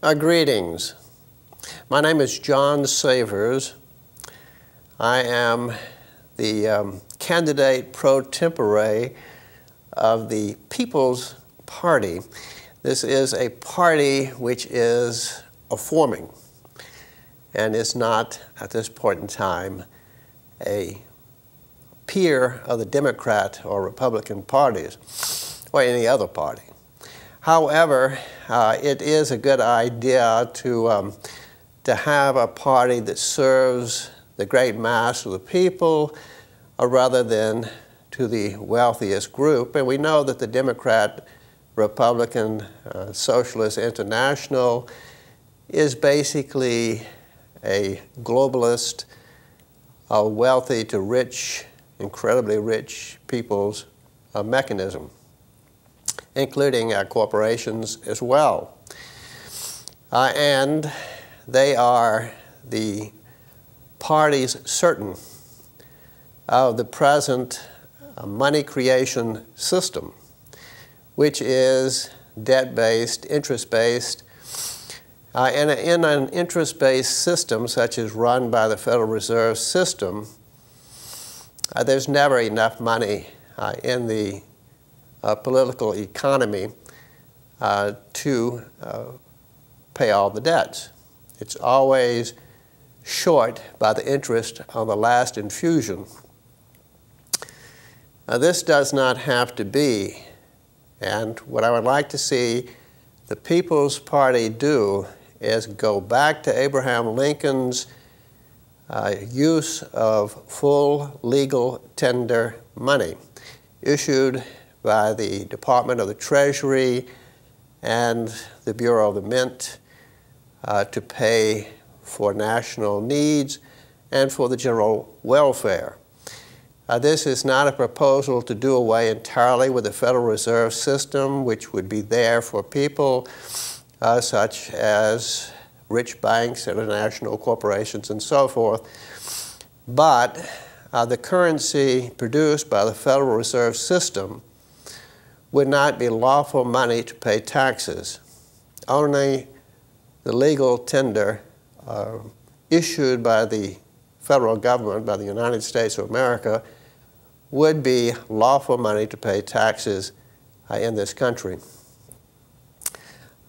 Greetings. My name is John Savers. I am the candidate pro tempore of the People's Party. This is a party which is forming and is not, at this point in time, a peer of the Democrat or Republican parties or any other party. However, it is a good idea to have a party that serves the great mass of the people rather than to the wealthiest group. And we know that the Democrat, Republican, Socialist International is basically a globalist, wealthy to rich, incredibly rich people's mechanism, including corporations as well. And they are the parties certain of the present money creation system, which is debt-based, interest-based. And in an interest-based system, such as run by the Federal Reserve System, there's never enough money in the political economy to pay all the debts. It's always short by the interest on the last infusion. This does not have to be, and what I would like to see the People's Party do is go back to Abraham Lincoln's use of full legal tender money issued by the Department of the Treasury and the Bureau of the Mint to pay for national needs and for the general welfare. This is not a proposal to do away entirely with the Federal Reserve System, which would be there for people such as rich banks, international corporations, and so forth. But the currency produced by the Federal Reserve System would not be lawful money to pay taxes. Only the legal tender issued by the federal government, by the United States of America, would be lawful money to pay taxes in this country.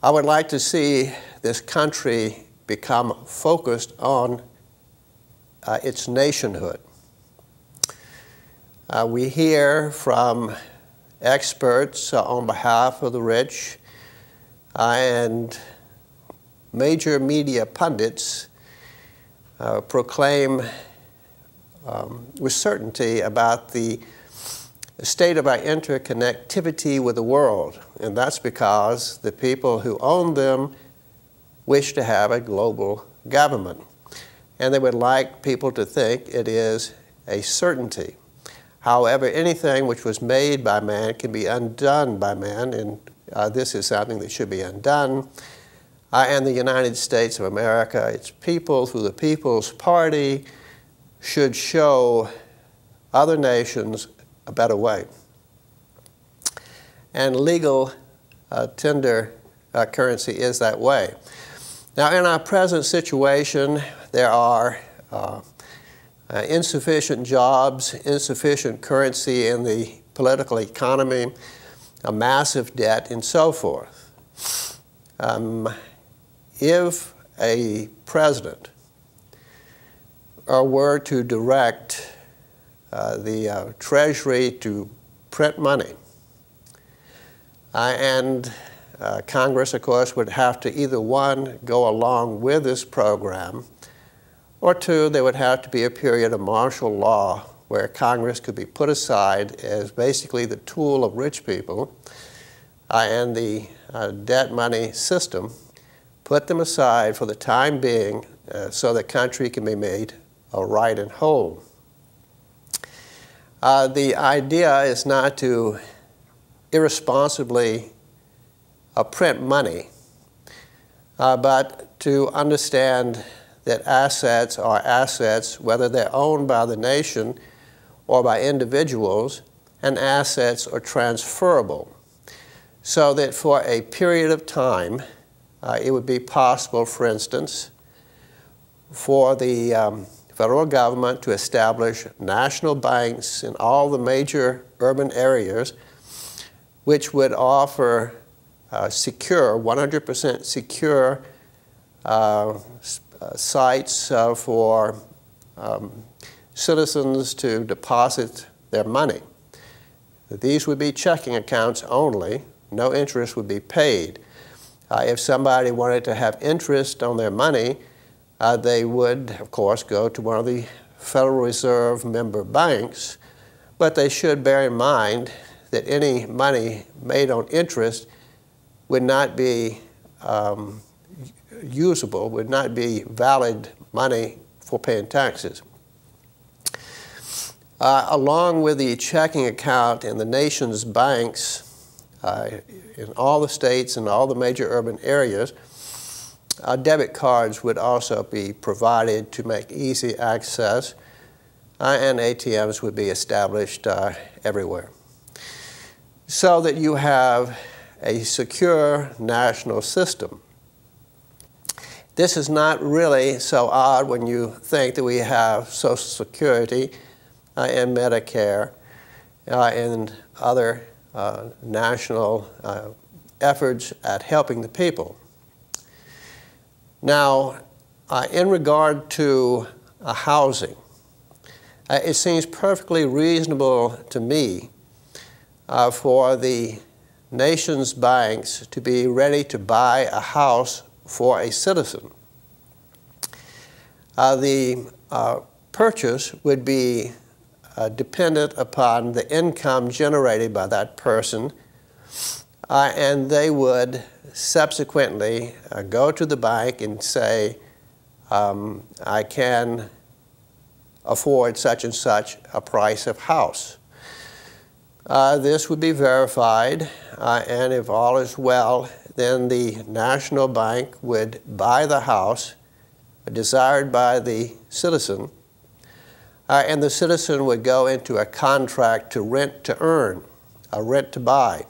I would like to see this country become focused on its nationhood. We hear from experts on behalf of the rich and major media pundits proclaim with certainty about the state of our interconnectivity with the world. And that's because the people who own them wish to have a global government. And they would like people to think it is a certainty. However, anything which was made by man can be undone by man, and this is something that should be undone. And the United States of America, its people, through the People's Party, should show other nations a better way. And legal tender currency is that way. Now, in our present situation, there are insufficient jobs, insufficient currency in the political economy, a massive debt, and so forth. If a president were to direct the Treasury to print money, and Congress, of course, would have to either, one, go along with this program, or two, there would have to be a period of martial law where Congress could be put aside as basically the tool of rich people, and the debt money system put them aside for the time being so the country can be made right and whole. The idea is not to irresponsibly print money, but to understand that assets are assets, whether they're owned by the nation or by individuals, and assets are transferable. So that for a period of time, it would be possible, for instance, for the federal government to establish national banks in all the major urban areas, which would offer secure, 100% secure sites for citizens to deposit their money. These would be checking accounts only. No interest would be paid. If somebody wanted to have interest on their money, they would, of course, go to one of the Federal Reserve member banks, but they should bear in mind that any money made on interest would not be usable, would not be valid money for paying taxes. Along with the checking account in the nation's banks, in all the states and all the major urban areas, debit cards would also be provided to make easy access, and ATMs would be established everywhere, so that you have a secure national system. This is not really so odd when you think that we have Social Security and Medicare and other national efforts at helping the people. Now, in regard to housing, it seems perfectly reasonable to me for the nation's banks to be ready to buy a house for a citizen. The purchase would be dependent upon the income generated by that person, and they would subsequently go to the bank and say, I can afford such and such a price of house. This would be verified, and if all is well, then the national bank would buy the house desired by the citizen, and the citizen would go into a contract to rent to earn, a rent to buy.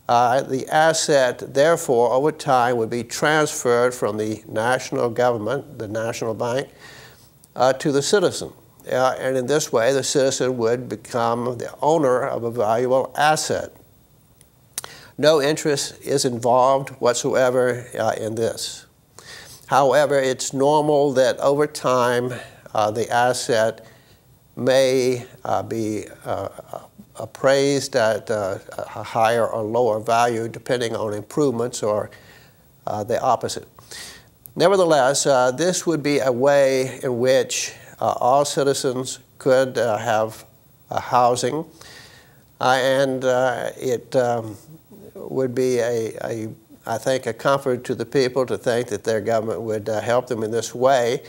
The asset, therefore, over time would be transferred from the national government, the national bank, to the citizen. And in this way, the citizen would become the owner of a valuable asset. No interest is involved whatsoever in this. However, it's normal that over time, the asset may be appraised at a higher or lower value depending on improvements or the opposite. Nevertheless, this would be a way in which all citizens could have housing, and it would be I think, a comfort to the people to think that their government would help them in this way.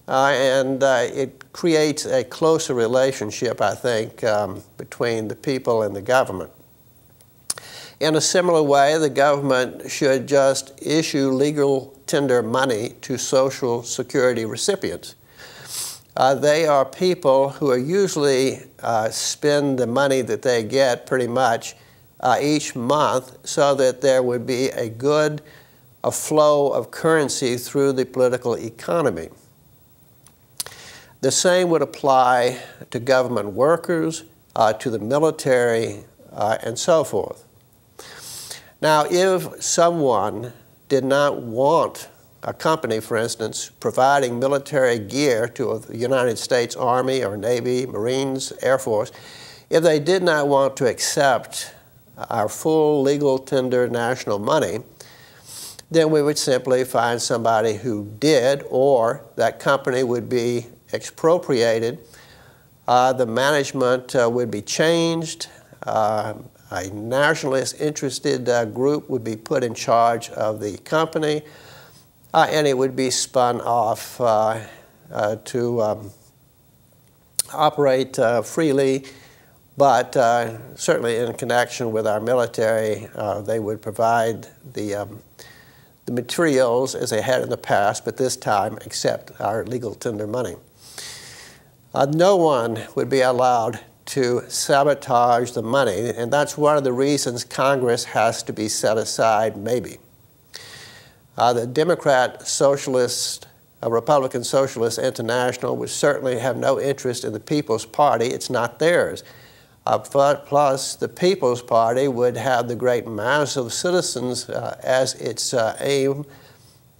And it creates a closer relationship, I think, between the people and the government. In a similar way, the government should just issue legal tender money to Social Security recipients. They are people who are usually spend the money that they get pretty much each month, so that there would be a flow of currency through the political economy. The same would apply to government workers, to the military, and so forth. Now, if someone did not want a company, for instance, providing military gear to the United States Army or Navy, Marines, Air Force, if they did not want to accept our full legal tender national money, then we would simply find somebody who did, or that company would be expropriated. The management would be changed. A nationalist interested group would be put in charge of the company, and it would be spun off to operate freely. But certainly in connection with our military, they would provide the materials as they had in the past, but this time accept our legal tender money. No one would be allowed to sabotage the money, and that's one of the reasons Congress has to be set aside, maybe. The Democrat Socialist, Republican Socialist International would certainly have no interest in the People's Party. It's not theirs. Plus, the People's Party would have the great mass of citizens as its aim,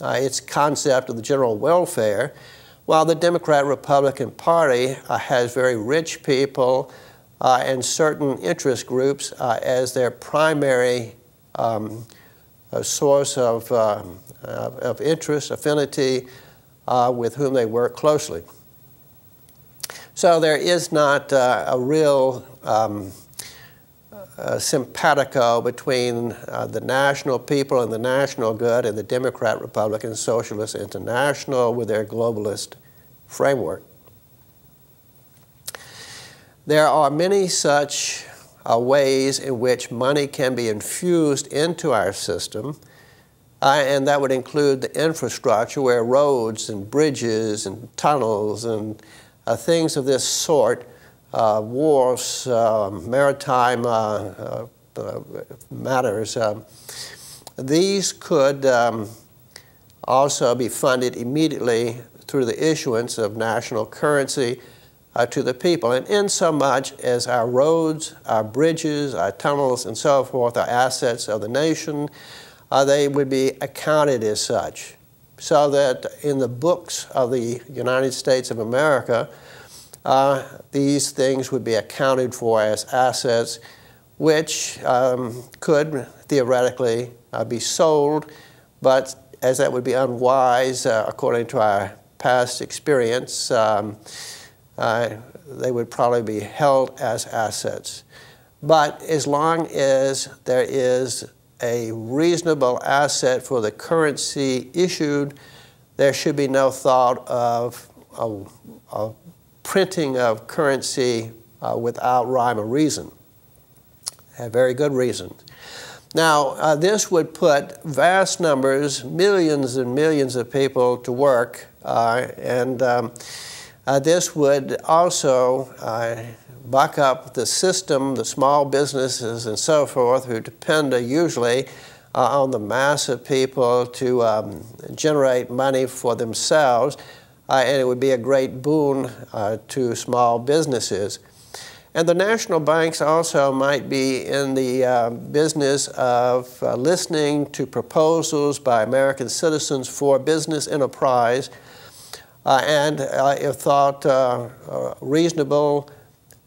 its concept of the general welfare, while the Democrat-Republican Party has very rich people and certain interest groups as their primary source of interest, affinity, with whom they work closely. So there is not a real simpatico between the national people and the national good and the Democrat, Republican, Socialist International with their globalist framework. There are many such ways in which money can be infused into our system, and that would include the infrastructure where roads and bridges and tunnels and things of this sort, wharfs, maritime matters, these could also be funded immediately through the issuance of national currency to the people. And insomuch as our roads, our bridges, our tunnels, and so forth are assets of the nation, they would be accounted as such. So that in the books of the United States of America, these things would be accounted for as assets, which could theoretically be sold, but as that would be unwise, according to our past experience, they would probably be held as assets. But as long as there is a reasonable asset for the currency issued, there should be no thought of printing of currency without rhyme or reason. Have very good reasons. Now, this would put vast numbers, millions and millions of people to work, and this would also buck up the system, the small businesses and so forth, who depend usually on the mass of people to generate money for themselves, and it would be a great boon to small businesses. And the national banks also might be in the business of listening to proposals by American citizens for business enterprise, and if thought reasonable,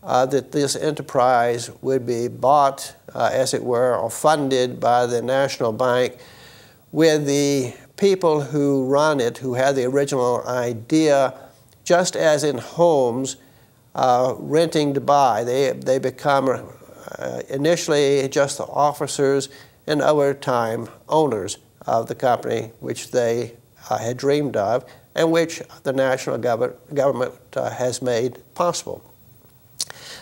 that this enterprise would be bought, as it were, or funded by the national bank, with the people who run it, who had the original idea, just as in homes, renting to buy. They become initially just the officers and over time owners of the company which they had dreamed of and which the national government has made possible.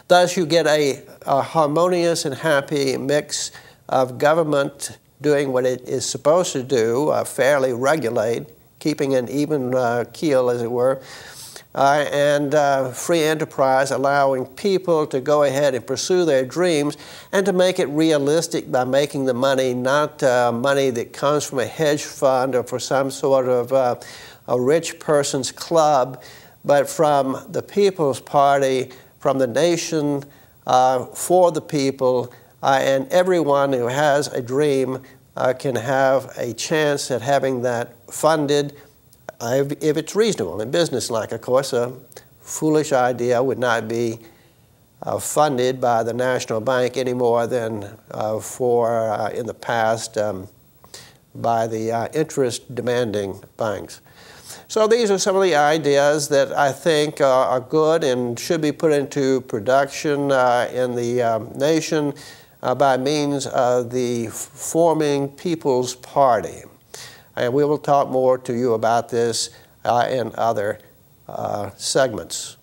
Thus you get a harmonious and happy mix of government doing what it is supposed to do, fairly regulate, keeping an even keel, as it were, and free enterprise, allowing people to go ahead and pursue their dreams and to make it realistic by making the money not money that comes from a hedge fund or for some sort of a rich person's club, but from the People's Party, from the nation, for the people, and everyone who has a dream can have a chance at having that funded if it's reasonable and businesslike. Of course, a foolish idea would not be funded by the national bank any more than in the past by the interest-demanding banks. So these are some of the ideas that I think are good and should be put into production in the nation by means of the forming People's Party. And we will talk more to you about this in other segments.